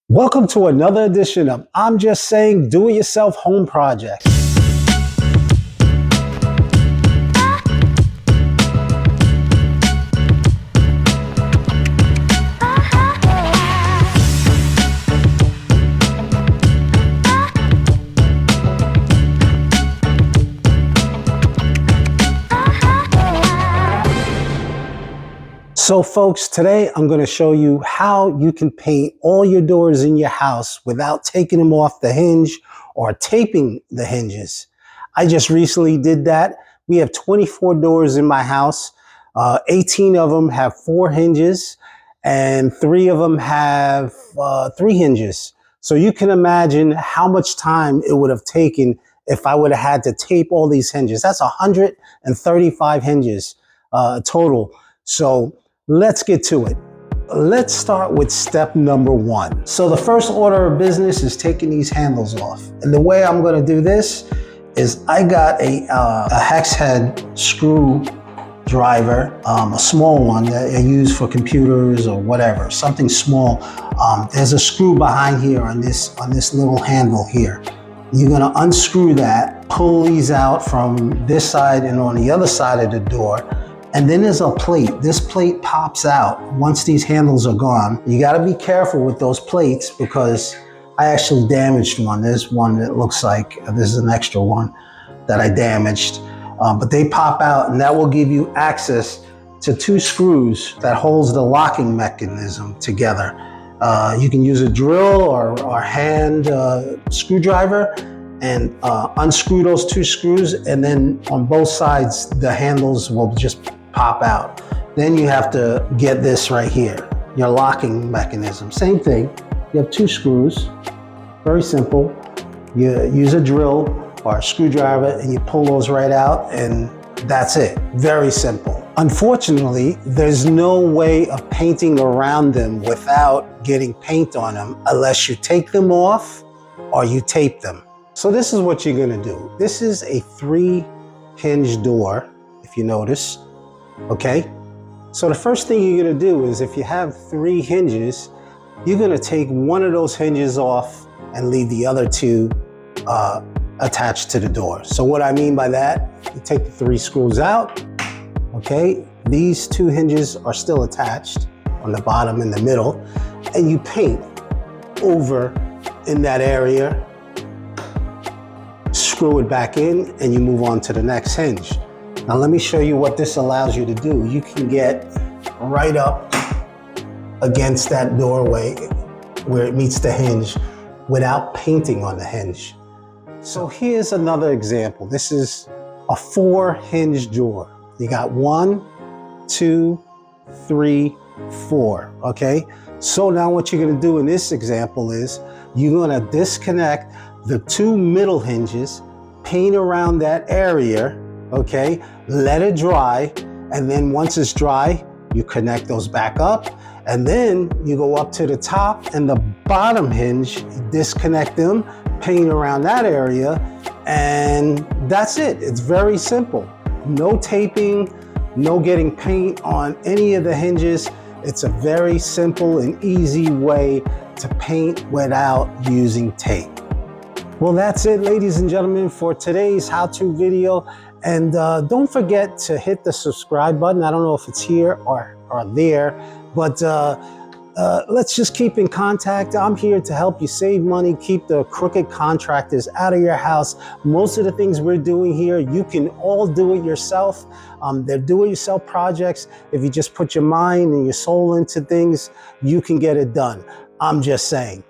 Welcome to another edition of I'm Just Saying Do-It-Yourself Home Projects. So folks, today I'm going to show you how you can paint all your doors in your house without taking them off the hinge or taping the hinges. I just recently did that. We have 24 doors in my house. 18 of them have 4 hinges and 3 of them have 3 hinges. So you can imagine how much time it would have taken if I would have had to tape all these hinges. That's 135 hinges total. So let's get to it. Let's start with step number 1. So the first order of business is taking these handles off. And the way I'm going to do this is I got a hex head screw driver, a small one that I use for computers or whatever, something small. There's a screw behind here on this little handle here. You're going to unscrew that, pull these out from this side and on the other side of the door. And then there's a plate. This plate pops out once these handles are gone. You got to be careful with those plates because I actually damaged one. There's one that looks like this is an extra one that I damaged. But they pop out and that will give you access to 2 screws that holds the locking mechanism together. You can use a drill or hand screwdriver and unscrew those 2 screws, and then on both sides the handles will just pop out. Then you have to get this right here, your locking mechanism. Same thing, you have 2 screws, very simple. You use a drill or a screwdriver and you pull those right out, and that's it. Very simple. Unfortunately, there's no way of painting around them without getting paint on them unless you take them off or you tape them. So this is what you're gonna do. This is a 3-hinge door, if you notice, okay? So the first thing you're gonna do is if you have 3 hinges, you're gonna take one of those hinges off and leave the other 2 attached to the door. So what I mean by that, you take the 3 screws out, okay? These 2 hinges are still attached on the bottom and the middle, and you paint over in that area, screw it back in, and you move on to the next hinge. Now let me show you what this allows you to do. You can get right up against that doorway where it meets the hinge without painting on the hinge. So here's another example. This is a 4-hinge door. You got 1, 2, 3, 4, okay? So now what you're gonna do in this example is you're gonna disconnect the 2 middle hinges, paint around that area, okay? Let it dry, and then once it's dry, you connect those back up, and then you go up to the top and the bottom hinge, disconnect them, paint around that area, and that's it. It's very simple. No taping, no getting paint on any of the hinges. It's a very simple and easy way to paint without using tape. Well, that's it, ladies and gentlemen, for today's how-to video. And don't forget to hit the subscribe button. I don't know if it's here or there, but let's just keep in contact. I'm here to help you save money, keep the crooked contractors out of your house. Most of the things we're doing here, you can all do it yourself. They're do-it-yourself projects. If you just put your mind and your soul into things, you can get it done. I'm just saying.